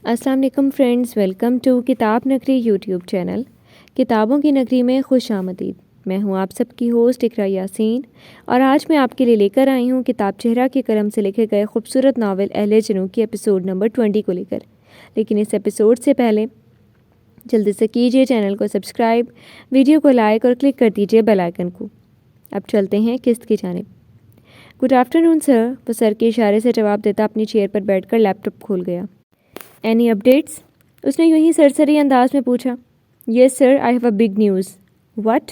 السلام علیکم friends, welcome to کتاب نگری یوٹیوب چینل۔ کتابوں کی نگری میں خوش آمدید۔ میں ہوں آپ سب کی ہوسٹ اقرا یاسین، اور آج میں آپ کے لیے لے کر آئی ہوں کتاب چہرہ کے قلم سے لکھے گئے خوبصورت ناول اہل جنوں کی ایپیسوڈ نمبر 20 کو لے کر۔ لیکن اس ایپیسوڈ سے پہلے جلدی سے کیجیے چینل کو سبسکرائب، ویڈیو کو لائک اور کلک کر دیجیے بیل آئکن کو۔ اب چلتے ہیں قسط کی جانب۔ گڈ آفٹرنون سر، وہ سر کے اشارے سے جواب دیتا اپنی چیئر پر بیٹھ کر لیپ ٹاپ کھول گیا۔ Any updates? اس نے یوں ہی سرسری انداز میں پوچھا۔ Yes sir, I have a big news. What?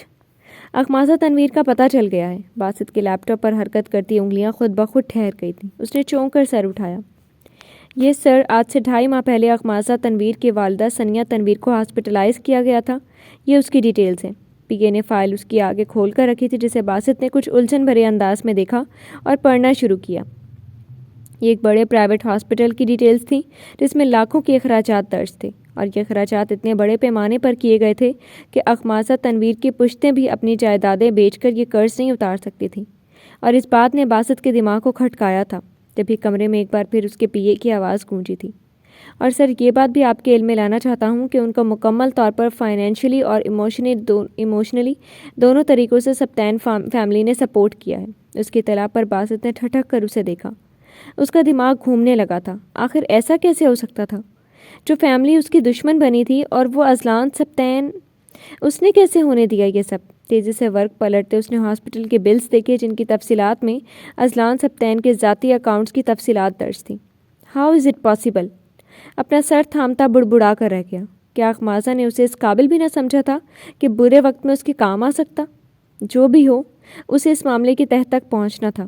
اخماسہ تنویر کا پتہ چل گیا ہے۔ باسط کے لیپ ٹاپ پر حرکت کرتی انگلیاں خود بخود ٹھہر گئی تھیں۔ اس نے چونک کر سر اٹھایا۔ یس سر، آج سے 2.5 ماہ پہلے اخماسہ تنویر کی والدہ ثنیہ تنویر کو ہاسپٹلائز کیا گیا تھا۔ یہ اس کی ڈیٹیلز ہیں۔ پی اے نے فائل اس کی آگے کھول کر رکھی تھی، جسے باسط نے کچھ الجھن بھرے انداز میں دیکھا اور پڑھنا شروع کیا۔ یہ ایک بڑے پرائیویٹ ہاسپٹل کی ڈیٹیلز تھیں، جس میں لاکھوں کے اخراجات درج تھے، اور یہ اخراجات اتنے بڑے پیمانے پر کیے گئے تھے کہ اخماسہ تنویر کی پشتیں بھی اپنی جائیدادیں بیچ کر یہ قرض نہیں اتار سکتی تھیں۔ اور اس بات نے باسط کے دماغ کو کھٹکایا تھا جب ہی کمرے میں ایک بار پھر اس کے پی اے کی آواز گونجی تھی۔ اور سر، یہ بات بھی آپ کے علم میں لانا چاہتا ہوں کہ ان کا مکمل طور پر فائنینشلی اور ایموشنلی دونوں طریقوں سے سبتین فیملی نے سپورٹ کیا ہے۔ اس کی اطلاع پر باسط نے ٹھٹک کر اسے دیکھا۔ اس کا دماغ گھومنے لگا تھا۔ آخر ایسا کیسے ہو سکتا تھا؟ جو فیملی اس کی دشمن بنی تھی، اور وہ اذلان سبتین، اس نے کیسے ہونے دیا یہ سب؟ تیزی سے ورق پلٹتے اس نے ہاسپٹل کے بلز دیکھے، جن کی تفصیلات میں اذلان سبتین کے ذاتی اکاؤنٹس کی تفصیلات درج تھیں۔ How is it possible? اپنا سر تھامتا بڑبڑا کر رہ گیا۔ کیا اخماسہ نے اسے اس قابل بھی نہ سمجھا تھا کہ برے وقت میں اس کے کام آ سکتا؟ جو بھی ہو، اسے اس معاملے کی تہہ تک پہنچنا تھا۔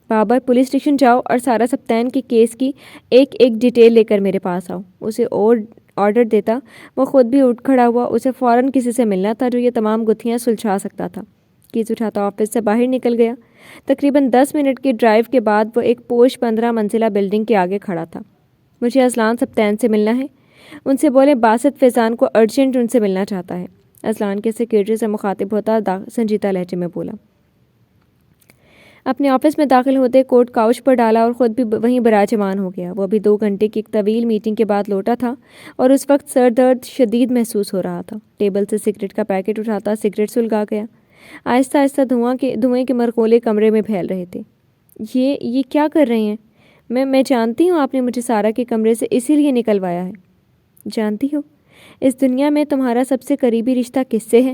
بابر، پولیس اسٹیشن جاؤ اور سارا سبتین کے کیس کی ایک ڈیٹیل لے کر میرے پاس آؤ۔ اسے آرڈر دیتا وہ خود بھی اٹھ کھڑا ہوا۔ اسے فوراً کسی سے ملنا تھا جو یہ تمام گتھیاں سلجھا سکتا تھا۔ کیس اٹھاتا آفس سے باہر نکل گیا۔ تقریباً 10 منٹ کی ڈرائیو کے بعد وہ ایک پوش 15 منزلہ بلڈنگ کے آگے کھڑا تھا۔ مجھے اذلان سبتین سے ملنا ہے، ان سے بولے باسط فیضان کو ارجنٹ ان سے ملنا چاہتا ہے۔ اذلان کے سیکریٹری سے مخاطب ہوتا سنجیدہ لہجے میں بولا۔ اپنے آفس میں داخل ہوتے کوٹ کاؤچ پر ڈالا اور خود بھی وہیں براجمان ہو گیا۔ وہ بھی 2 گھنٹے کی ایک طویل میٹنگ کے بعد لوٹا تھا، اور اس وقت سر درد شدید محسوس ہو رہا تھا۔ ٹیبل سے سگریٹ کا پیکٹ اٹھاتا سگریٹ سلگا گیا۔ آہستہ آہستہ دھوئیں کے مرغولے کمرے میں پھیل رہے تھے۔ یہ کیا کر رہے ہیں؟ میں جانتی ہوں آپ نے مجھے سارا کے کمرے سے اسی لیے نکلوایا ہے۔ جانتی ہو، اس دنیا میں تمہارا سب سے قریبی رشتہ کس سے ہے؟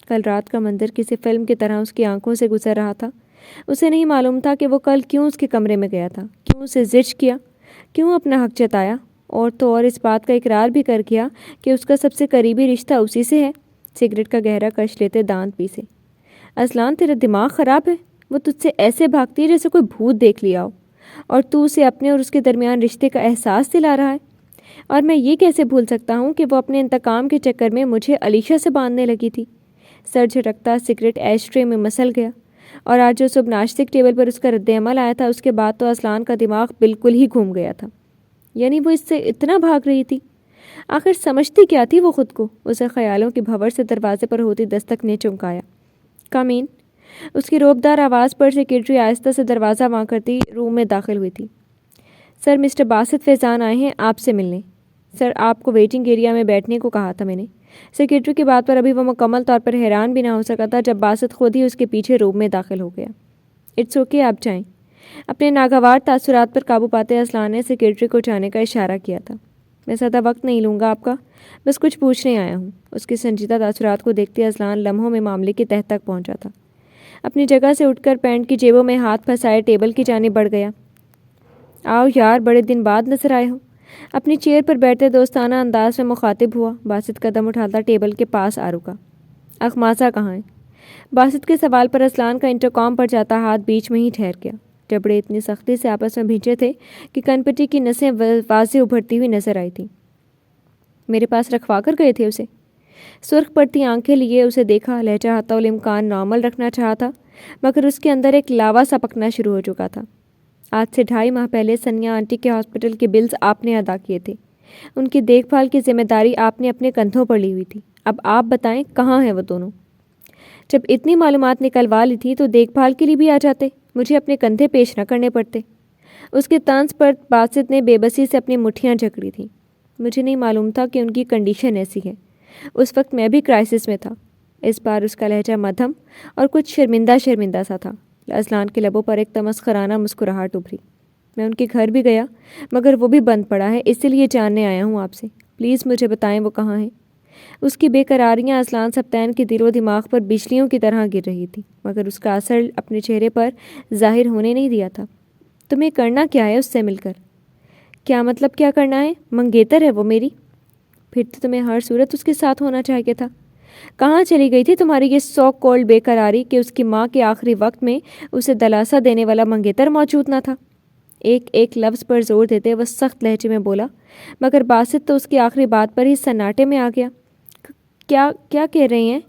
کل رات کا منظر کسی فلم کی طرح اس کی آنکھوں سے گزر رہا تھا۔ اسے نہیں معلوم تھا کہ وہ کل کیوں اس کے کمرے میں گیا تھا، کیوں اسے زج کیا، کیوں اپنا حق جتایا، اور تو اور اس بات کا اقرار بھی کر گیا کہ اس کا سب سے قریبی رشتہ اسی سے ہے۔ سگریٹ کا گہرا کش لیتے دانت پیسے۔ اذلان، تیرا دماغ خراب ہے؟ وہ تجھ سے ایسے بھاگتی ہے جیسے کوئی بھوت دیکھ لیا ہو، اور تو اسے اپنے اور اس کے درمیان رشتے کا احساس دلا رہا ہے۔ اور میں یہ کیسے بھول سکتا ہوں کہ وہ اپنے انتقام کے چکر میں مجھے علیشہ سے باندھنے لگی تھی۔ سر جھٹکتا سگریٹ ایش ٹرے میں مسل گیا، اور آج جو صبح ناشتے کے ٹیبل پر اس کا رد عمل آیا تھا، اس کے بعد تو اذلان کا دماغ بالکل ہی گھوم گیا تھا۔ یعنی وہ اس سے اتنا بھاگ رہی تھی؟ آخر سمجھتی کیا تھی وہ خود کو؟ اسے خیالوں کی بھنور سے دروازے پر ہوتی دستک نے چونکایا۔ کم ان۔ اس کی روبدار آواز پر سیکرٹری آہستہ سے دروازہ وہاں کرتی روم میں داخل ہوئی تھی۔ سر، مسٹر باسط فیضان آئے ہیں آپ سے ملنے۔ سر، آپ کو ویٹنگ ایریا میں بیٹھنے کو کہا تھا میں نے۔ سیکرٹری کی بات پر ابھی وہ مکمل طور پر حیران بھی نہ ہو سکا تھا جب باسط خود ہی اس کے پیچھے روم میں داخل ہو گیا۔ اٹس اوکے، آپ جائیں۔ اپنے ناگوار تاثرات پر قابو پاتے اذلان نے سیکرٹری کو جانے کا اشارہ کیا تھا۔ میں زیادہ وقت نہیں لوں گا آپ کا، بس کچھ پوچھنے آیا ہوں۔ اس کی سنجیدہ تاثرات کو دیکھتے اذلان لمحوں میں معاملے کی تہہ تک پہنچا تھا۔ اپنی جگہ سے اٹھ کر پینٹ کی جیبوں میں ہاتھ پھنسائے ٹیبل کی جانب بڑھ گیا۔ آؤ یار، بڑے دن بعد نظر آئے ہو۔ اپنی چیئر پر بیٹھتے دوستانہ انداز میں مخاطب ہوا۔ باسط قدم اٹھاتا ٹیبل کے پاس آ رکا۔ اخماسہ کہاں ہے؟ باسط کے سوال پر اذلان کا انٹرکام پر جاتا ہاتھ بیچ میں ہی ٹھہر گیا۔ جبڑے اتنی سختی سے آپس میں بھینچے تھے کہ کنپٹی کی نسیں واضح ابھرتی ہوئی نظر آئی تھیں۔ میرے پاس رکھوا کر گئے تھے اسے؟ سرخ پڑتی آنکھیں لیے اسے دیکھا۔ لہجہ حتی الامکان نارمل رکھنا چاہا تھا، مگر اس کے اندر ایک لاوا سا پکنا شروع ہو چکا تھا۔ آج سے 2.5 ماہ پہلے ثنیہ آنٹی کے ہاسپٹل کے بلز آپ نے ادا کیے تھے۔ ان کی دیکھ بھال کی ذمہ داری آپ نے اپنے کندھوں پر لی ہوئی تھی۔ اب آپ بتائیں کہاں ہیں وہ دونوں؟ جب اتنی معلومات نکلوا لی تھی تو دیکھ بھال کے لیے بھی آ جاتے، مجھے اپنے کندھے پیش نہ کرنے پڑتے۔ اس کے طنز پر باسط نے بے بسی سے اپنی مٹھیاں جکڑی تھیں۔ مجھے نہیں معلوم تھا کہ ان کی کنڈیشن ایسی ہے۔ اس وقت میں بھی کرائسس میں تھا۔ اس بار اس کا لہجہ مدھم اور کچھ شرمندہ سا تھا۔ اذلان کے لبوں پر ایک تمسخرانہ مسکراہٹ ابھری۔ میں ان کے گھر بھی گیا مگر وہ بھی بند پڑا ہے، اسی لیے جاننے آیا ہوں آپ سے۔ پلیز مجھے بتائیں وہ کہاں ہیں۔ اس کی بے قراریاں اذلان سبطین کے دل و دماغ پر بجلیوں کی طرح گر رہی تھی، مگر اس کا اثر اپنے چہرے پر ظاہر ہونے نہیں دیا تھا۔ تمہیں کرنا کیا ہے اس سے مل کر؟ کیا مطلب کیا کرنا ہے؟ منگیتر ہے وہ میری، پھر تو تمہیں ہر صورت اس کے ساتھ ہونا چاہیے تھا۔ کہاں چلی گئی تھی تمہاری یہ سو کولڈ بے قراری کہ اس کی ماں کے آخری وقت میں اسے دلاسا دینے والا منگیتر موجود نہ تھا؟ ایک ایک لفظ پر زور دیتے وہ سخت لہجے میں بولا، مگر باسط تو اس کی آخری بات پر ہی سناٹے میں آ گیا۔ کیا کہہ رہی ہیں؟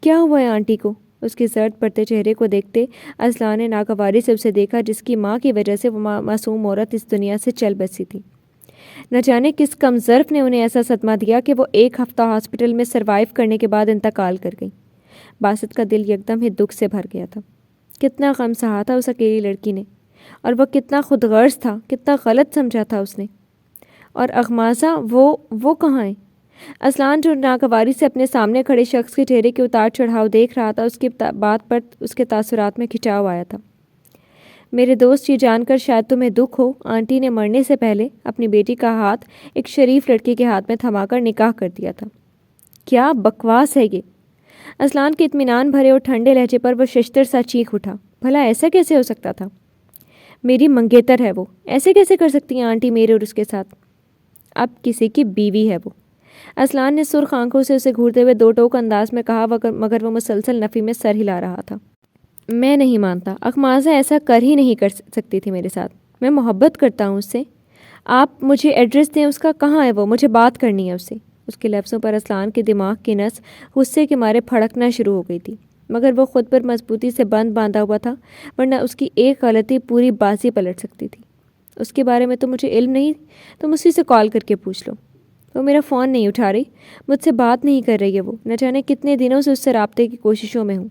کیا ہوا ہے آنٹی کو؟ اس کے زرد پڑتے چہرے کو دیکھتے اذلان نے ناگواری سے اسے دیکھا، جس کی ماں کی وجہ سے وہ معصوم عورت اس دنیا سے چل بسی تھی۔ نہ جانے کس کم ظرف نے انہیں ایسا صدمہ دیا کہ وہ 1 ہفتہ ہاسپٹل میں سروائیو کرنے کے بعد انتقال کر گئی۔ باسط کا دل یکدم ہی دکھ سے بھر گیا تھا۔ کتنا غم سہا تھا اس اکیلی لڑکی نے، اور وہ کتنا خود غرض تھا، کتنا غلط سمجھا تھا اس نے۔ اور اغمازہ وہ کہاں ہے؟ اذلان جو ناگواری سے اپنے سامنے کھڑے شخص کے چہرے کے اتار چڑھاؤ دیکھ رہا تھا، اس کی بات پر اس کے تاثرات میں کھچاؤ آیا تھا۔ میرے دوست یہ جان کر شاید تمہیں دکھ ہو، آنٹی نے مرنے سے پہلے اپنی بیٹی کا ہاتھ ایک شریف لڑکی کے ہاتھ میں تھما کر نکاح کر دیا تھا۔ کیا بکواس ہے یہ؟ اذلان کے اطمینان بھرے اور ٹھنڈے لہجے پر وہ ششتر سا چیخ اٹھا۔ بھلا ایسا کیسے ہو سکتا تھا؟ میری منگیتر ہے وہ، ایسے کیسے کر سکتی ہیں آنٹی میرے اور اس کے ساتھ؟ اب کسی کی بیوی ہے وہ۔ اذلان نے سرخ آنکھوں سے اسے گھورتے ہوئے 2 ٹوک انداز میں کہا، مگر وہ مسلسل نفی میں سر ہلا رہا تھا۔ میں نہیں مانتا، اخمازہ ایسا کر ہی نہیں کر سکتی تھی میرے ساتھ۔ میں محبت کرتا ہوں اس سے۔ آپ مجھے ایڈریس دیں اس کا، کہاں ہے وہ؟ مجھے بات کرنی ہے اس سے۔ اس کے لفظوں پر اذلان کے دماغ کی نس غصے کے مارے پھڑکنا شروع ہو گئی تھی، مگر وہ خود پر مضبوطی سے باندھا ہوا تھا، ورنہ اس کی ایک غلطی پوری بازی پلٹ سکتی تھی۔ اس کے بارے میں تو مجھے علم نہیں، تم اسی سے کال کر کے پوچھ لو۔ وہ میرا فون نہیں اٹھا رہی، مجھ سے بات نہیں کر رہی ہے وہ، نہ جانے کتنے دنوں سے اس سے رابطے کی کوششوں میں ہوں۔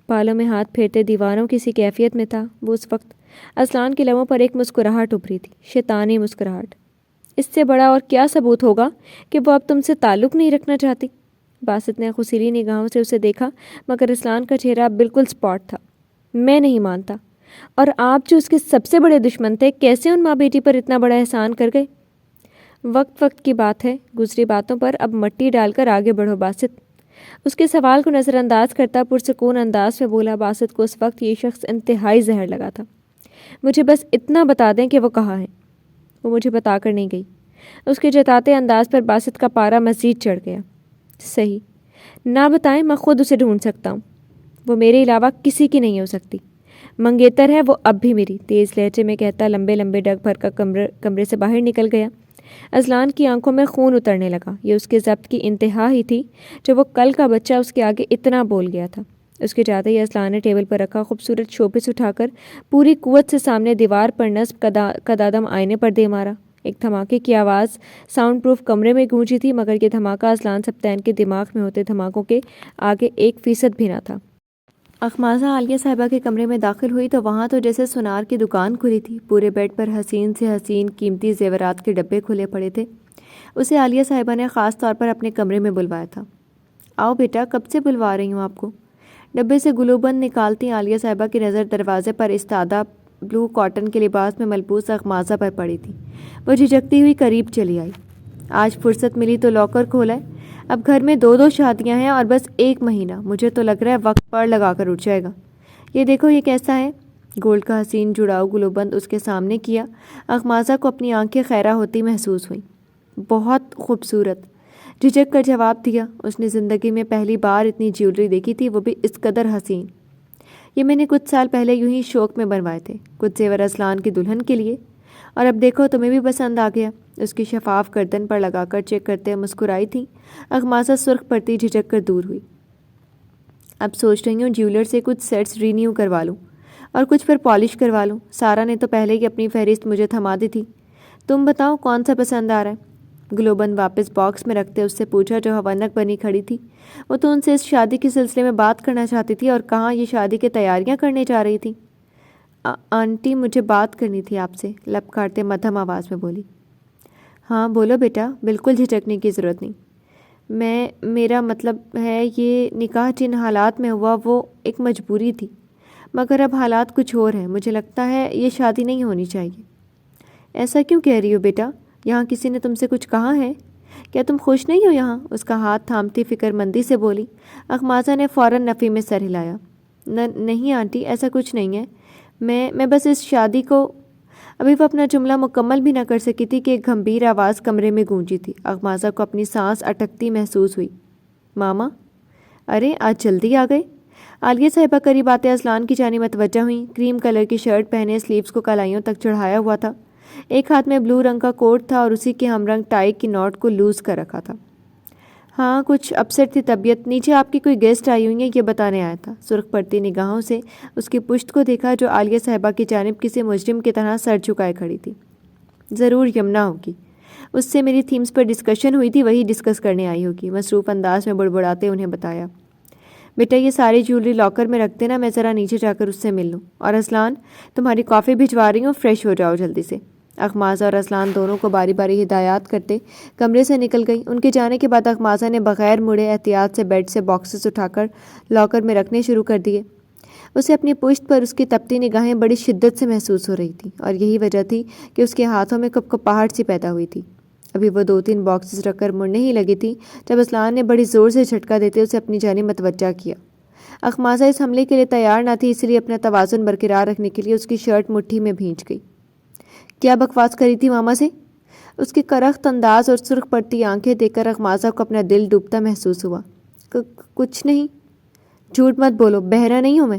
بالوں میں ہاتھ پھیرتے دیواروں کی سی کیفیت میں تھا وہ اس وقت۔ اذلان کے لبوں پر ایک مسکراہٹ ابھری تھی، شیطانی مسکراہٹ۔ اس سے بڑا اور کیا ثبوت ہوگا کہ وہ اب تم سے تعلق نہیں رکھنا چاہتی؟ باسط نے خسیلی نگاہوں سے اسے دیکھا، مگر اذلان کا چہرہ بالکل سپاٹ تھا۔ میں نہیں مانتا۔ اور آپ جو اس کے سب سے بڑے دشمن تھے، کیسے ان ماں بیٹی پر اتنا بڑا احسان کر گئے؟ وقت کی بات ہے، گزری باتوں پر اب مٹی ڈال کر آگے بڑھو باسط۔ اس کے سوال کو نظر انداز کرتا پرسکون انداز میں بولا باسط کو اس وقت یہ شخص انتہائی زہر لگا تھا۔ مجھے بس اتنا بتا دیں کہ وہ کہاں ہے۔ وہ مجھے بتا کر نہیں گئی۔ اس کے جتاتے انداز پر باسط کا پارا مزید چڑھ گیا۔ صحیح، نہ بتائیں، میں خود اسے ڈھونڈ سکتا ہوں۔ وہ میرے علاوہ کسی کی نہیں ہو سکتی۔ منگیتر ہے وہ اب بھی میری، تیز لہجے میں کہتا لمبے لمبے ڈگ بھر کا کمرے سے باہر نکل گیا۔ اذلان کی آنکھوں میں خون اترنے لگا۔ یہ اس کے ضبط کی انتہا ہی تھی جو وہ کل کا بچہ اس کے آگے اتنا بول گیا تھا۔ اس کے جاتے ہی اذلان نے ٹیبل پر رکھا خوبصورت شوپیس اٹھا کر پوری قوت سے سامنے دیوار پر نصب قدادم آئینے پر دے مارا۔ ایک دھماکے کی آواز ساؤنڈ پروف کمرے میں گونجی تھی، مگر یہ دھماکہ اذلان سبطین کے دماغ میں ہوتے دھماکوں کے آگے 1% بھی نہ تھا۔ اخمازہ عالیہ صاحبہ کے کمرے میں داخل ہوئی تو وہاں تو جیسے سونار کی دکان کھلی تھی۔ پورے بیڈ پر حسین سے حسین قیمتی زیورات کے ڈبے کھلے پڑے تھے۔ اسے عالیہ صاحبہ نے خاص طور پر اپنے کمرے میں بلوایا تھا۔ آؤ بیٹا، کب سے بلوا رہی ہوں آپ کو۔ ڈبے سے گلو بند نکالتی عالیہ صاحبہ کی نظر دروازے پر استادہ بلو کاٹن کے لباس میں ملبوس اخمازہ پر پڑی تھی۔ وہ جھجکتی ہوئی قریب چلی آئی۔ آج فرصت ملی تو لاکر کھولا ہے۔ اب گھر میں 2 شادیاں ہیں اور بس 1 مہینہ، مجھے تو لگ رہا ہے وقت پڑ لگا کر اٹھ جائے گا۔ یہ دیکھو یہ کیسا ہے؟ گولڈ کا حسین جڑاؤ گلو بند اس کے سامنے کیا۔ اخمازہ کو اپنی آنکھیں خیرہ ہوتی محسوس ہوئیں۔ بہت خوبصورت، جھجک کر جواب دیا۔ اس نے زندگی میں پہلی بار اتنی جیولری دیکھی تھی، وہ بھی اس قدر حسین۔ یہ میں نے کچھ سال پہلے یوں ہی شوق میں بنوائے تھے، کچھ زیور اذلان کی دلہن کے لیے، اور اب دیکھو تمہیں بھی پسند آ گیا۔ اس کی شفاف گردن پر لگا کر چیک کرتے مسکرائی تھی۔ اخمازہ سرخ پڑتی جھجک کر دور ہوئی۔ اب سوچ رہی ہوں جیولر سے کچھ سیٹس رینیو کروا لوں اور کچھ پھر پالش کروا لوں۔ سارا نے تو پہلے ہی اپنی فہرست مجھے تھما دی تھی۔ تم بتاؤ کون سا پسند آ رہا ہے؟ گلوبند واپس باکس میں رکھتے اس سے پوچھا جو حوانک بنی کھڑی تھی۔ وہ تو ان سے اس شادی کے سلسلے میں بات کرنا چاہتی تھی، اور کہاں یہ شادی کی تیاریاں کرنے جا رہی تھی۔ آنٹی مجھے بات کرنی تھی آپ سے، لب کاٹتے مدھم آواز میں بولی۔ ہاں بولو بیٹا، بالکل جھجکنے کی ضرورت نہیں. میرا مطلب ہے یہ نکاح جن حالات میں ہوا وہ ایک مجبوری تھی، مگر اب حالات کچھ اور ہیں. مجھے لگتا ہے یہ شادی نہیں ہونی چاہیے. ایسا کیوں کہہ رہی ہو بیٹا؟ یہاں کسی نے تم سے کچھ کہا ہے؟ کیا تم خوش نہیں ہو یہاں؟ اس کا ہاتھ تھامتی فکر مندی سے بولی. اخماسہ نے فوراً نفی میں سر ہلایا. نہیں آنٹی، ایسا کچھ نہیں ہے. میں بس اس شادی کو. ابھی وہ اپنا جملہ مکمل بھی نہ کر سکی تھی کہ ایک گھمبیر آواز کمرے میں گونجی تھی. اخماسہ کو اپنی سانس اٹکتی محسوس ہوئی. ماما، ارے آج جلدی آ گئے. عالیہ صاحبہ قریب آتے اذلان کی جانب متوجہ ہوئیں. کریم کلر کی شرٹ پہنے سلیوز کو کلائیوں تک چڑھایا ہوا تھا. ایک ہاتھ میں بلو رنگ کا کوٹ تھا اور اسی کے ہم رنگ ٹائی کی نوٹ کو لوز کر رکھا تھا. ہاں کچھ اپسیٹ تھی طبیعت. نیچے آپ کی کوئی گیسٹ آئی ہوئی ہیں، یہ بتانے آیا تھا. سرخ پڑتی نگاہوں سے اس کی پشت کو دیکھا جو عالیہ صاحبہ کی جانب کسی مجرم کی طرح سر جھکائے کھڑی تھی. ضرور یمنا ہوگی. اس سے میری تھیمز پر ڈسکشن ہوئی تھی، وہی ڈسکس کرنے آئی ہوگی. مصروف انداز میں بڑبڑاتے انہیں بتایا. بیٹا یہ ساری جیولری لاکر میں رکھ دینا، میں ذرا نیچے جا کر اس سے مل لوں. اور اذلان، تمہاری کافی بھجوا رہی ہوں، فریش ہو جاؤ جلدی سے. اخماسہ اور اذلان دونوں کو باری باری ہدایات کرتے کمرے سے نکل گئی. ان کے جانے کے بعد اخماسہ نے بغیر مڑے احتیاط سے بیڈ سے باکسز اٹھا کر لاکر میں رکھنے شروع کر دیے. اسے اپنی پشت پر اس کی تپتی نگاہیں بڑی شدت سے محسوس ہو رہی تھیں اور یہی وجہ تھی کہ اس کے ہاتھوں میں کپکپاہٹ سی پیدا ہوئی تھی. ابھی وہ 2-3 باکسز رکھ کر مڑنے ہی لگی تھی جب اذلان نے بڑی زور سے جھٹکا دیتے اسے اپنی جانب متوجہ کیا. اخماسہ اس حملے کے لیے تیار نہ تھی، اس لیے اپنا توازن برقرار رکھنے کے لیے اس کی شرٹ مٹھی میں بھینچ گئی. کیا بکواس کری تھی ماما سے؟ اس کی کرخت انداز اور سرخ پڑتی آنکھیں دیکھ کر اخماسہ کو اپنا دل ڈوبتا محسوس ہوا. کچھ نہیں. جھوٹ مت بولو، بہرا نہیں ہوں میں.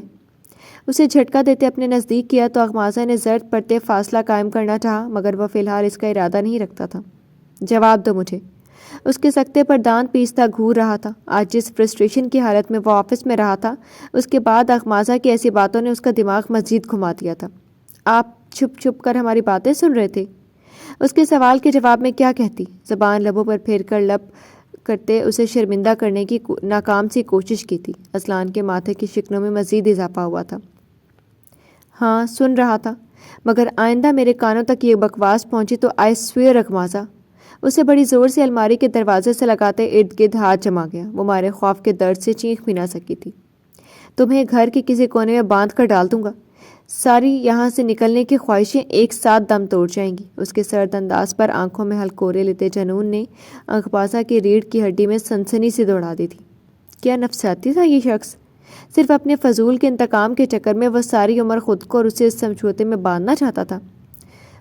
اسے جھٹکا دیتے اپنے نزدیک کیا تو اخماسہ نے زرد پڑتے فاصلہ قائم کرنا چاہا، مگر وہ فی الحال اس کا ارادہ نہیں رکھتا تھا. جواب دو مجھے. اس کے سکتے پر دانت پیستا گھور رہا تھا. آج جس فرسٹریشن کی حالت میں وہ آفس میں رہا تھا، اس کے بعد اخماسہ کی ایسی باتوں نے اس کا دماغ مزید گھما دیا تھا. آپ چھپ چھپ کر ہماری باتیں سن رہے تھے؟ اس کے سوال کے جواب میں کیا کہتی؟ زبان لبوں پر پھیر کر لب کرتے اسے شرمندہ کرنے کی ناکام سی کوشش کی تھی. اذلان کے ماتھے کی شکنوں میں مزید اضافہ ہوا تھا. ہاں سن رہا تھا، مگر آئندہ میرے کانوں تک یہ بکواس پہنچی تو آئی سویئر اخماسہ. اسے بڑی زور سے الماری کے دروازے سے لگاتے ارد گرد ہاتھ جما گیا. وہ مارے خوف کے درد سے چینخ بھی نہ سکی تھی. تمہیں گھر کے کسی کونے میں باندھ کر ڈال دوں گا. ساری یہاں سے نکلنے کی خواہشیں ایک ساتھ دم توڑ جائیں گی. اس کے سرد انداز پر آنکھوں میں ہلکورے لیتے جنون نے اخماسہ کی ریڑھ کی ہڈی میں سنسنی سی دوڑا دی تھی. کیا نفسیاتی تھا یہ شخص؟ صرف اپنے فضول کے انتقام کے چکر میں وہ ساری عمر خود کو اور اسے اس سمجھوتے میں باندھنا چاہتا تھا.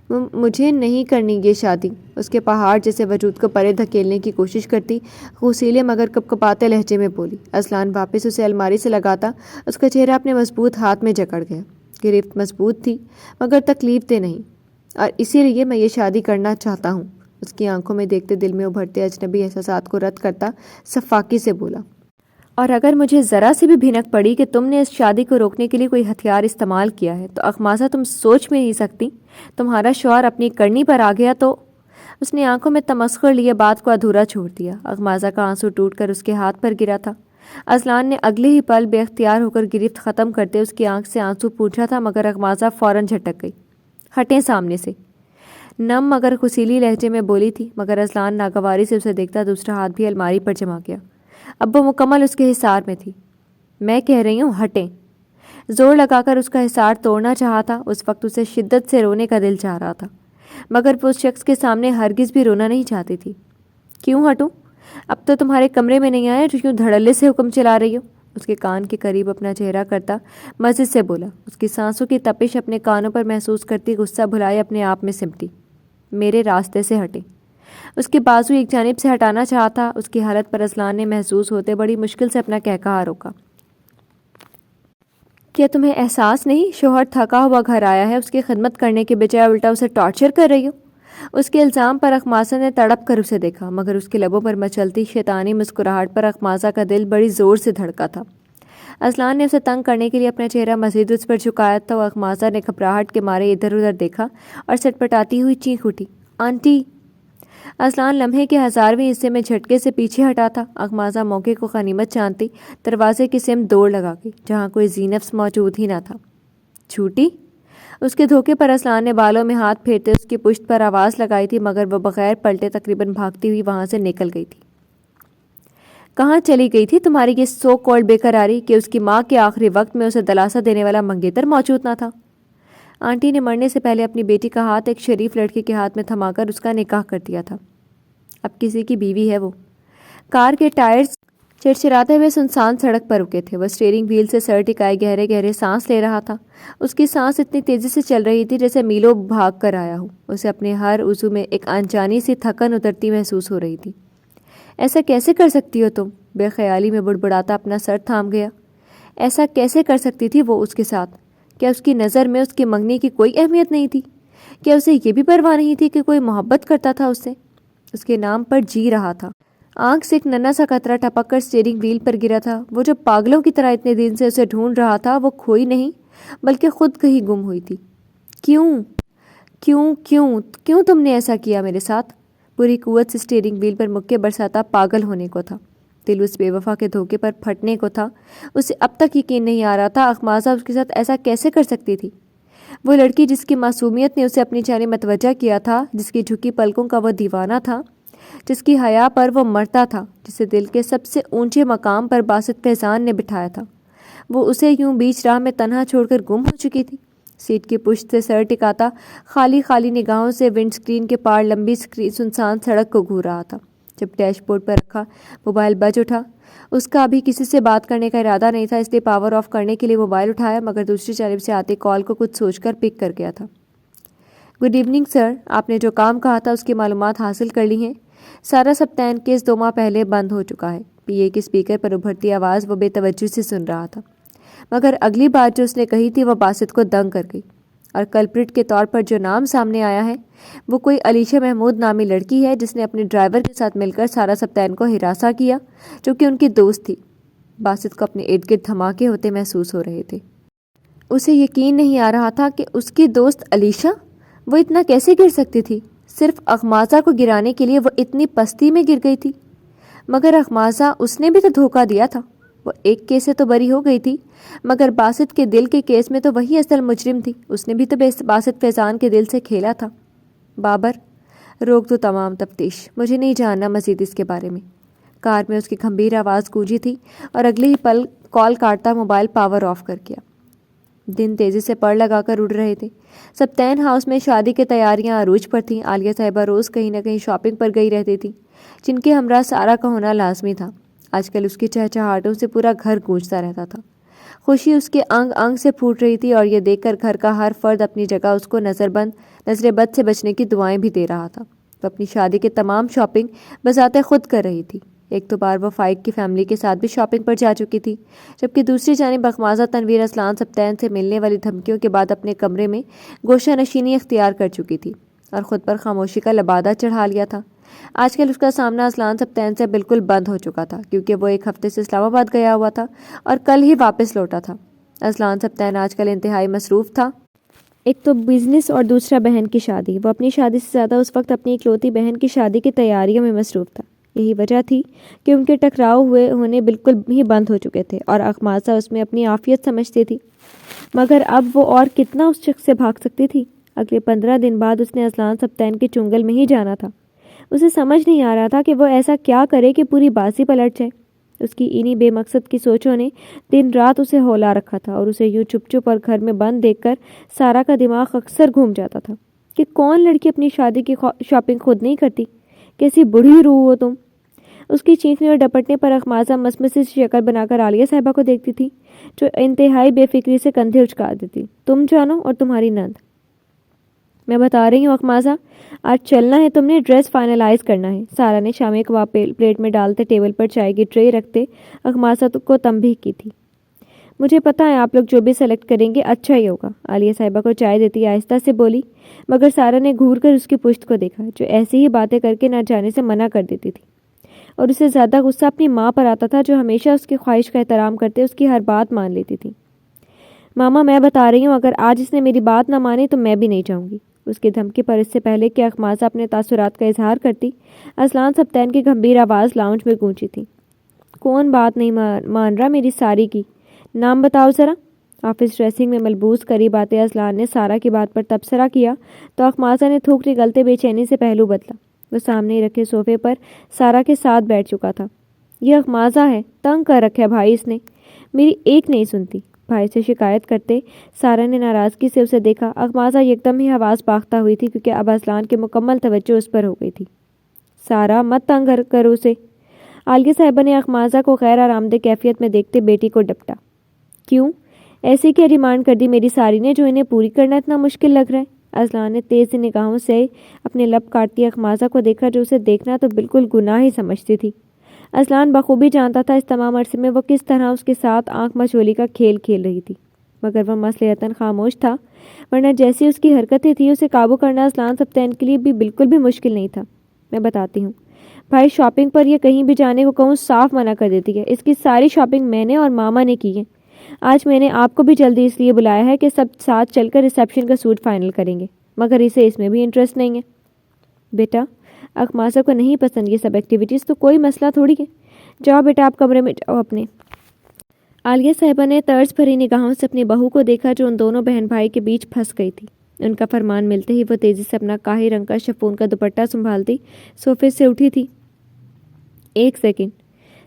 مجھے نہیں کرنی یہ شادی. اس کے پہاڑ جیسے وجود کو پرے دھکیلنے کی کوشش کرتی غصیلے مگر کپکپاتے لہجے میں بولی. اذلان واپس اسے الماری سے لگاتا اس کا چہرہ اپنے مضبوط ہاتھ میں جکڑ گیا. گرفت مضبوط تھی مگر تکلیف دہ نہیں، اور اسی لیے میں یہ شادی کرنا چاہتا ہوں. اس کی آنکھوں میں دیکھتے دل میں ابھرتے اجنبی احساسات کو رد کرتا صفاقی سے بولا. اور اگر مجھے ذرا سی بھی بھنک پڑی کہ تم نے اس شادی کو روکنے کے لیے کوئی ہتھیار استعمال کیا ہے تو اخماسہ تم سوچ بھی نہیں سکتی. تمہارا شوہر اپنی کرنی پر آ گیا تو. اس نے آنکھوں میں تمسخر لیے بات کو ادھورا چھوڑ دیا. اخماسہ کا آنسو ٹوٹ کر اس کے ہاتھ پر گرا تھا. اذلان نے اگلے ہی پل بے اختیار ہو کر گرفت ختم کرتے اس کی آنکھ سے آنسو پوچھا تھا، مگر اخماسہ فوراً جھٹک گئی. ہٹیں سامنے سے. نم مگر خسیلی لہجے میں بولی تھی، مگر اذلان ناگواری سے اسے دیکھتا دوسرا ہاتھ بھی الماری پر جما گیا. اب وہ مکمل اس کے حصار میں تھی. میں کہہ رہی ہوں ہٹیں. زور لگا کر اس کا حصار توڑنا چاہا تھا. اس وقت اسے شدت سے رونے کا دل چاہ رہا تھا، مگر وہ اس شخص کے سامنے ہرگز بھی رونا نہیں چاہتی تھی. کیوں ہٹوں؟ اب تو تمہارے کمرے میں نہیں آیا جو یوں دھڑلے سے حکم چلا رہی ہو. اس کے کان کے قریب اپنا چہرہ کرتا مزید سے بولا. اس کی سانسوں کی تپش اپنے کانوں پر محسوس کرتی غصہ بھلائے اپنے آپ میں سمٹی. میرے راستے سے ہٹیں. اس کے بازو ایک جانب سے ہٹانا چاہا تھا. اس کی حالت پر اذلان نے محسوس ہوتے بڑی مشکل سے اپنا کہکہا روکا. کیا تمہیں احساس نہیں شوہر تھکا ہوا گھر آیا ہے، اس کی خدمت کرنے کے بجائے الٹا اسے ٹارچر کر رہی ہو؟ اس کے الزام پر اخماسہ نے تڑپ کر اسے دیکھا، مگر اس کے لبوں پر مچلتی شیطانی مسکراہٹ پر اخماسہ کا دل بڑی زور سے دھڑکا تھا. اذلان نے اسے تنگ کرنے کے لیے اپنا چہرہ مزید اس پر جھکایا تو اخماسہ نے گھبراہٹ کے مارے ادھر ادھر دیکھا اور سٹپٹاتی ہوئی چیخ اٹھی. آنٹی! اذلان لمحے کے 1000ویں حصے میں جھٹکے سے پیچھے ہٹا تھا. اخماسہ موقع کو غنیمت جانتی دروازے کی سمت دوڑ لگا گئی، جہاں کوئی زینفس موجود ہی نہ تھا. جھوٹی! اس کے دھوکے پر اسلان نے بالوں میں ہاتھ پھیرتے اس کی پشت پر آواز لگائی تھی، مگر وہ بغیر پلٹے تقریباً بھاگتی ہوئی وہاں سے نکل گئی تھی۔ کہاں چلی گئی تھی تمہاری یہ سو کالڈ بے قراری کہ اس کی ماں کے آخری وقت میں اسے دلاسا دینے والا منگیتر موجود نہ تھا؟ آنٹی نے مرنے سے پہلے اپنی بیٹی کا ہاتھ ایک شریف لڑکے کے ہاتھ میں تھما کر اس کا نکاح کر دیا تھا۔ اب کسی کی بیوی ہے وہ۔ کار کے ٹائرز چرچراتے ہوئے سنسان سڑک پر رکے تھے۔ وہ اسٹیئرنگ وہیل سے سر ٹکائے گہرے گہرے سانس لے رہا تھا۔ اس کی سانس اتنی تیزی سے چل رہی تھی جیسے میلوں بھاگ کر آیا ہو۔ اسے اپنے ہر عضو میں ایک انجانی سی تھکن اترتی محسوس ہو رہی تھی۔ ایسا کیسے کر سکتی ہو تم؟ بے خیالی میں بڑبڑاتا اپنا سر تھام گیا۔ ایسا کیسے کر سکتی تھی وہ اس کے ساتھ؟ کیا اس کی نظر میں اس کی منگنی کی کوئی اہمیت نہیں تھی؟ کیا اسے یہ بھی پرواہ نہیں تھی کہ کوئی محبت کرتا تھا اس سے، اس کے نام پر جی رہا تھا؟ آنکھ سے ایک ننھا سا قطرہ ٹپک کر اسٹیئرنگ وہیل پر گرا تھا۔ وہ جو پاگلوں کی طرح اتنے دن سے اسے ڈھونڈ رہا تھا وہ کھوئی نہیں بلکہ خود کہیں گم ہوئی تھی۔ کیوں کیوں کیوں کیوں تم نے ایسا کیا میرے ساتھ؟ پوری قوت سے اسٹیئرنگ وہیل پر مکے برساتا پاگل ہونے کو تھا۔ دل اس بے وفا کے دھوکے پر پھٹنے کو تھا۔ اسے اب تک یقین نہیں آ رہا تھا اخماسہ اس کے ساتھ ایسا کیسے کر سکتی تھی۔ وہ لڑکی جس کی معصومیت نے اسے اپنی جانب متوجہ کیا تھا، جس کی جھکی پلکوں کا وہ دیوانہ تھا، جس کی حیا پر وہ مرتا تھا، جسے دل کے سب سے اونچے مقام پر باسط فیضان نے بٹھایا تھا، وہ اسے یوں بیچ راہ میں تنہا چھوڑ کر گم ہو چکی تھی۔ سیٹ کی پشت سے سر ٹکاتا خالی خالی نگاہوں سے ونڈ سکرین کے پار لمبی سنسان سڑک کو گھور رہا تھا۔ جب ڈیش بورڈ پر رکھا موبائل بج اٹھا۔ اس کا ابھی کسی سے بات کرنے کا ارادہ نہیں تھا، اس لیے پاور آف کرنے کے لیے موبائل اٹھایا، مگر دوسری جانب سے آتے کال کو کچھ سوچ کر پک کر گیا تھا۔ گڈ ایوننگ سر، آپ نے جو کام کہا تھا اس کی معلومات حاصل کر لی ہیں۔ سارا سپتین کیس 2 ماہ پہلے بند ہو چکا ہے۔ پی اے کے اسپیکر پر ابھرتی آواز وہ بے توجہ سے سن رہا تھا، مگر اگلی بات جو اس نے کہی تھی وہ باسط کو دنگ کر گئی۔ اور کلپریٹ کے طور پر جو نام سامنے آیا ہے وہ کوئی علیشہ محمود نامی لڑکی ہے جس نے اپنے ڈرائیور کے ساتھ مل کر سارا سپتین کو ہراساں کیا، جو کہ ان کی دوست تھی۔ باسط کو اپنے ارد گرد دھماکے ہوتے محسوس ہو رہے تھے۔ اسے یقین نہیں آ رہا تھا کہ اس کی دوست علیشہ، وہ اتنا کیسے گر سکتی تھی؟ صرف اخماسہ کو گرانے کے لیے وہ اتنی پستی میں گر گئی تھی؟ مگر اخماسہ اس نے بھی تو دھوکہ دیا تھا۔ وہ ایک کیس سے تو بری ہو گئی تھی، مگر باسط کے دل کے کیس میں تو وہی اصل مجرم تھی۔ اس نے بھی تو باسط فیضان کے دل سے کھیلا تھا۔ بابر، روک دو تمام تفتیش، مجھے نہیں جاننا مزید اس کے بارے میں۔ کار میں اس کی گھمبیر آواز گونجی تھی اور اگلے ہی پل کال کاٹتا موبائل پاور آف کر کیا۔ دن تیزی سے پڑ لگا کر اڑ رہے تھے۔ سپتین ہاؤس میں شادی کی تیاریاں عروج پر تھیں۔ عالیہ صاحبہ روز کہیں نہ کہیں شاپنگ پر گئی رہتی تھی، جن کے ہمراہ سارا کا ہونا لازمی تھا۔ آج کل اس کی چہچہاہٹوں سے پورا گھر گونجتا رہتا تھا۔ خوشی اس کے انگ انگ سے پھوٹ رہی تھی، اور یہ دیکھ کر گھر کا ہر فرد اپنی جگہ اس کو نظر بد سے بچنے کی دعائیں بھی دے رہا تھا۔ وہ اپنی شادی کے تمام شاپنگ بذات خود کر رہی تھی۔ ایک تو بار وہ فائق کی فیملی کے ساتھ بھی شاپنگ پر جا چکی تھی، جبکہ دوسری جانب اخماسہ تنویر اسلان سپتین سے ملنے والی دھمکیوں کے بعد اپنے کمرے میں گوشہ نشینی اختیار کر چکی تھی اور خود پر خاموشی کا لبادہ چڑھا لیا تھا۔ آج کل اس کا سامنا اسلان سپتین سے بالکل بند ہو چکا تھا، کیونکہ وہ ایک ہفتے سے اسلام آباد گیا ہوا تھا اور کل ہی واپس لوٹا تھا۔ اسلان سپتین آج کل انتہائی مصروف تھا، ایک تو بزنس اور دوسرا بہن کی شادی۔ وہ اپنی شادی سے زیادہ اس وقت اپنی اکلوتی بہن کی شادی کی تیاریوں میں مصروف تھا۔ یہی وجہ تھی کہ ان کے ٹکراؤ ہونے بالکل ہی بند ہو چکے تھے اور اخماسہ اس میں اپنی عافیت سمجھتی تھی، مگر اب وہ اور کتنا اس شخص سے بھاگ سکتی تھی؟ اگلے 15 دن بعد اس نے اسلان سپتین کے چنگل میں ہی جانا تھا۔ اسے سمجھ نہیں آ رہا تھا کہ وہ ایسا کیا کرے کہ پوری بازی پلٹ جائے۔ اس کی انہی بے مقصد کی سوچوں نے دن رات اسے ہولا رکھا تھا، اور اسے یوں چپ چپ اور گھر میں بند دیکھ کر سارا کا دماغ اکثر گھوم جاتا تھا کہ کون لڑکی اپنی شادی کی شاپنگ خود نہیں کرتی؟ کیسی بڑھی روح ہو تم! اس کی چیخنے اور ڈپٹنے پر اخماسہ مسمسی شکل بنا کر عالیہ صاحبہ کو دیکھتی تھی، جو انتہائی بے فکری سے کندھے اچکا دیتی۔ تم جانو اور تمہاری نند، میں بتا رہی ہوں اخماسہ، آج چلنا ہے، تم نے ڈریس فائنلائز کرنا ہے۔ سارا نے شامی کباب پلیٹ میں ڈالتے ٹیبل پر چائے کی ٹرے رکھتے اخماسہ کو تنبیہ کی تھی۔ مجھے پتہ ہے آپ لوگ جو بھی سلیکٹ کریں گے اچھا ہی ہوگا، عالیہ صاحبہ کو چائے دیتی آہستہ سے بولی، مگر سارا نے گھور کر اس کی پشت کو دیکھا، جو ایسی ہی باتیں کر کے نہ جانے سے منع کر دیتی تھی۔ اور اسے زیادہ غصہ اپنی ماں پر آتا تھا، جو ہمیشہ اس کی خواہش کا احترام کرتے اس کی ہر بات مان لیتی تھی۔ ماما، میں بتا رہی ہوں، اگر آج اس نے میری بات نہ مانی تو میں بھی نہیں جاؤں گی۔ اس کی دھمکی پر اس سے پہلے کہ اخماسہ اپنے تاثرات کا اظہار کرتی، اسلان سپتین کی گھمبیر آواز لاؤنج میں گونجی تھی۔ کون بات نہیں مان رہا میری ساری کی؟ نام بتاؤ ذرا۔ آفس ڈریسنگ میں ملبوس قریب آتے اذلان نے سارا کی بات پر تبصرہ کیا تو اخماسہ نے تھوک نگلتے بے چینی سے پہلو بدلا۔ وہ سامنے رکھے صوفے پر سارا کے ساتھ بیٹھ چکا تھا۔ یہ اخماسہ ہے، تنگ کر رکھا بھائی اس نے، میری ایک نہیں سنتی۔ بھائی سے شکایت کرتے سارا نے ناراضگی سے اسے دیکھا۔ اخماسہ یکدم ہی آواز باختہ ہوئی تھی کیونکہ اب اذلان کی مکمل توجہ اس پر ہو گئی تھی۔ سارا مت تنگ کرو اسے۔ عالیہ صاحبہ نے اخماسہ کو غیر آرامدہ کیفیت میں دیکھتے بیٹی کو ڈپٹا۔ کیوں؟ ایسی کیا ڈیمانڈ کر دی میری ساری نے جو انہیں پوری کرنا اتنا مشکل لگ رہا ہے؟ اذلان نے تیز نگاہوں سے اپنے لب کاٹتی اخماسہ کو دیکھا جو اسے دیکھنا تو بالکل گناہ ہی سمجھتی تھی۔ اذلان بخوبی جانتا تھا اس تمام عرصے میں وہ کس طرح اس کے ساتھ آنکھ مچولی کا کھیل کھیل رہی تھی، مگر وہ مصلحتاً خاموش تھا، ورنہ جیسی اس کی حرکتیں تھیں اسے قابو کرنا اذلان سبطین کے لیے بھی بالکل بھی مشکل نہیں تھا۔ میں بتاتی ہوں بھائی، شاپنگ پر یہ کہیں بھی جانے کو کہوں صاف منع کر دیتی ہے۔ اس کی ساری شاپنگ میں نے اور ماما نے کی ہے۔ آج میں نے آپ کو بھی جلدی اس لیے بلایا ہے کہ سب ساتھ چل کر ریسیپشن کا سوٹ فائنل کریں گے، مگر اسے اس میں بھی انٹرسٹ نہیں ہے۔ بیٹا، اخماسہ کو نہیں پسند یہ سب ایکٹیویٹیز تو کوئی مسئلہ تھوڑی ہے، جاؤ بیٹا آپ کمرے میں جاؤ اپنے۔ عالیہ صاحبہ نے طرز بھری نگاہوں سے اپنی بہو کو دیکھا جو ان دونوں بہن بھائی کے بیچ پھنس گئی تھی۔ ان کا فرمان ملتے ہی وہ تیزی سے اپنا کاہی رنگ کا شفون کا دوپٹہ سنبھالتی صوفے سے اٹھی تھی۔ ایک سیکنڈ،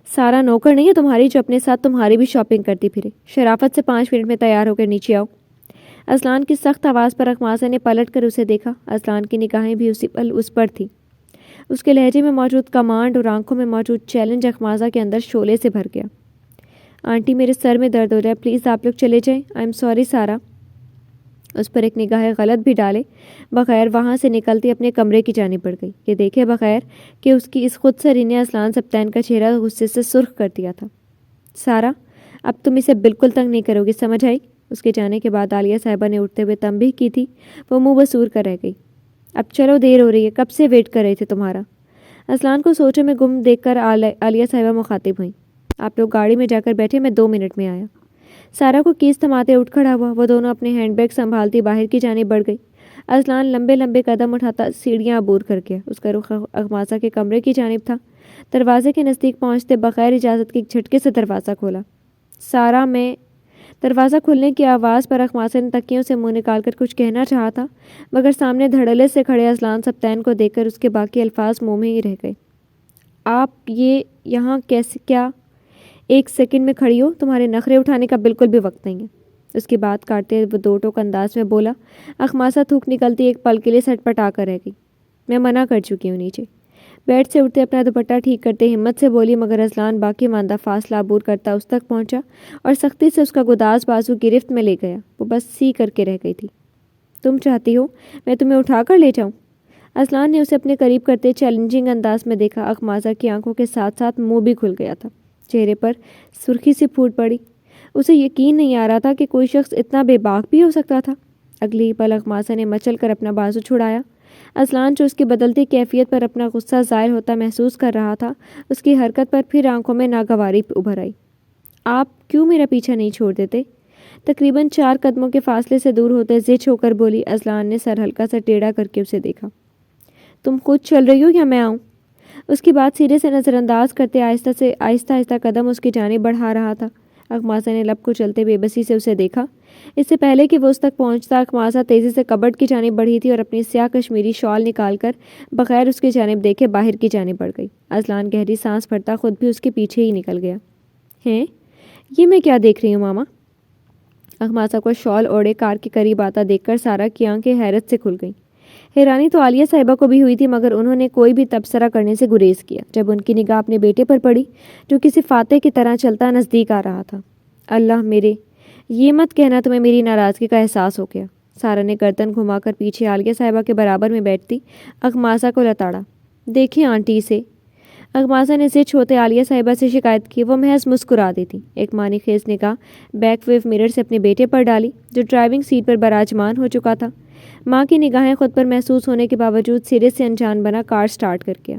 سارا نوکر نہیں ہے تمہاری جو اپنے ساتھ تمہاری بھی شاپنگ کرتی پھرے؟ شرافت سے 5 منٹ میں تیار ہو کر نیچے آؤ۔ اذلان کی سخت آواز پر اخماسہ نے پلٹ کر اسے دیکھا۔ اذلان کی نگاہیں بھی اسی پل اس پر تھیں۔ اس کے لہجے میں موجود کمانڈ اور آنکھوں میں موجود چیلنج اخماسہ کے اندر شعلے سے بھر گیا۔ آنٹی میرے سر میں درد ہو رہا ہے، پلیز آپ لوگ چلے جائیں، آئی ایم سوری۔ سارا اس پر ایک نگاہ غلط بھی ڈالے بغیر وہاں سے نکلتی اپنے کمرے کی جانب بڑھ گئی، یہ دیکھے بغیر کہ اس کی اس خود سری نے اذلان سبطین کا چہرہ غصے سے سرخ کر دیا تھا۔ سارا، اب تم اسے بالکل تنگ نہیں کرو گی، سمجھ آئی؟ اس کے جانے کے بعد عالیہ صاحبہ نے اٹھتے ہوئے تنبیہ کی تھی، وہ منہ بسور کر رہ گئی۔ اب چلو، دیر ہو رہی ہے، کب سے ویٹ کر رہے تھے تمہارا۔ اذلان کو سوچوں میں گم دیکھ کر عالیہ صاحبہ مخاطب ہوئیں۔ آپ لوگ گاڑی میں جا کر بیٹھے، میں 2 منٹ میں آیا۔ سارا کو کیس تھماتے اٹھ کھڑا ہوا، وہ دونوں اپنے ہینڈ بیگ سنبھالتی باہر کی جانب بڑھ گئی۔ اذلان لمبے لمبے قدم اٹھاتا سیڑھیاں عبور کر گیا۔ اس کا رخ اخماسہ کے کمرے کی جانب تھا۔ دروازے کے نزدیک پہنچتے بغیر اجازت کے ایک جھٹکے سے دروازہ کھولا۔ سارا میں دروازہ کھلنے کی آواز پر اخماسہ نے تکیوں سے منہ نکال کر کچھ کہنا چاہا تھا، مگر سامنے دھڑلے سے کھڑے اذلان سبطین کو دیکھ کر اس کے باقی الفاظ منہ میں ہی رہ گئے۔ آپ یہ یہاں کیسے؟ کیا 1 سیکنڈ میں کھڑی ہو؟ تمہارے نخرے اٹھانے کا بالکل بھی وقت نہیں ہے۔ اس کی بات کاٹتے وہ 2 ٹوک انداز میں بولا۔ اخماسہ تھوک نکلتی ایک پل کے لیے سٹ پٹا کر رہ گئی۔ میں منع کر چکی ہوں، نیچے۔ بیڈ سے اٹھتے اپنا دوپٹہ ٹھیک کرتے ہمت سے بولی، مگر اذلان باقی ماندہ فاصلہ عبور کرتا اس تک پہنچا اور سختی سے اس کا گداز بازو گرفت میں لے گیا۔ وہ بس سی کر کے رہ گئی تھی۔ تم چاہتی ہو میں تمہیں اٹھا کر لے جاؤں؟ اذلان نے اسے اپنے قریب کرتے چیلنجنگ انداز میں دیکھا۔ اخماسہ کی آنکھوں کے ساتھ ساتھ منہ بھی کھل گیا تھا، چہرے پر سرخی سی پھوٹ پڑی۔ اسے یقین نہیں آ رہا تھا کہ کوئی شخص اتنا بے باک بھی ہو سکتا تھا۔ اگلی ہی پل اخماسہ نے مچل کر اپنا بازو چھڑایا۔ اذلان جو اس کی بدلتی کیفیت پر اپنا غصہ ظاہر ہوتا محسوس کر رہا تھا، اس کی حرکت پر پھر آنکھوں میں ناگواری ابھر آئی۔ آپ کیوں میرا پیچھا نہیں چھوڑ دیتے؟ تقریباً 4 قدموں کے فاصلے سے دور ہوتے زچ ہو کر بولی۔ اذلان نے سر ہلکا سا ٹیڑھا کر کے اسے دیکھا۔ تم خود چل رہی ہو یا میں آؤں؟ اس کی بات سیدھے سے نظر انداز کرتے آہستہ آہستہ قدم اس کی جانب بڑھا رہا تھا۔ اخماسہ نے لب کو چلتے بے بسی سے اسے دیکھا۔ اس سے پہلے کہ وہ اس تک پہنچتا، اخماسہ تیزی سے کبڈ کی جانب بڑھی تھی اور اپنی سیاہ کشمیری شال نکال کر بغیر اس کی جانب دیکھے باہر کی جانب بڑھ گئی۔ اذلان گہری سانس بھرتا خود بھی اس کے پیچھے ہی نکل گیا۔ ہیں، یہ میں کیا دیکھ رہی ہوں ماما؟ اخماسہ کو شال اوڑھے کار کے قریب آتا دیکھ کر سارا کی آنکھیں حیرت سے کھل گئیں۔ حیرانی تو عالیہ صاحبہ کو بھی ہوئی تھی، مگر انہوں نے کوئی بھی تبصرہ کرنے سے گریز کیا جب ان کی نگاہ اپنے بیٹے پر پڑی جو کسی فاتح کی طرح چلتا نزدیک آ رہا تھا۔ اللہ میرے، یہ مت کہنا تمہیں میری ناراضگی کا احساس ہو گیا۔ سارا نے گردن گھما کر پیچھے عالیہ صاحبہ کے برابر میں بیٹھتی اخماسہ کو لتاڑا۔ دیکھیں آنٹی اسے۔ اخماسہ نے زچ ہوتے عالیہ صاحبہ سے شکایت کی، وہ محض مسکرا دیتی۔ ایک معنی خیز نگاہ بیک ویو مرر سے اپنے بیٹے پر ڈالی جو ڈرائیونگ سیٹ پر براجمان ہو چکا تھا۔ ماں کی نگاہیں خود پر محسوس ہونے کے باوجود سرے سے انجان بنا کار سٹارٹ کر گیا۔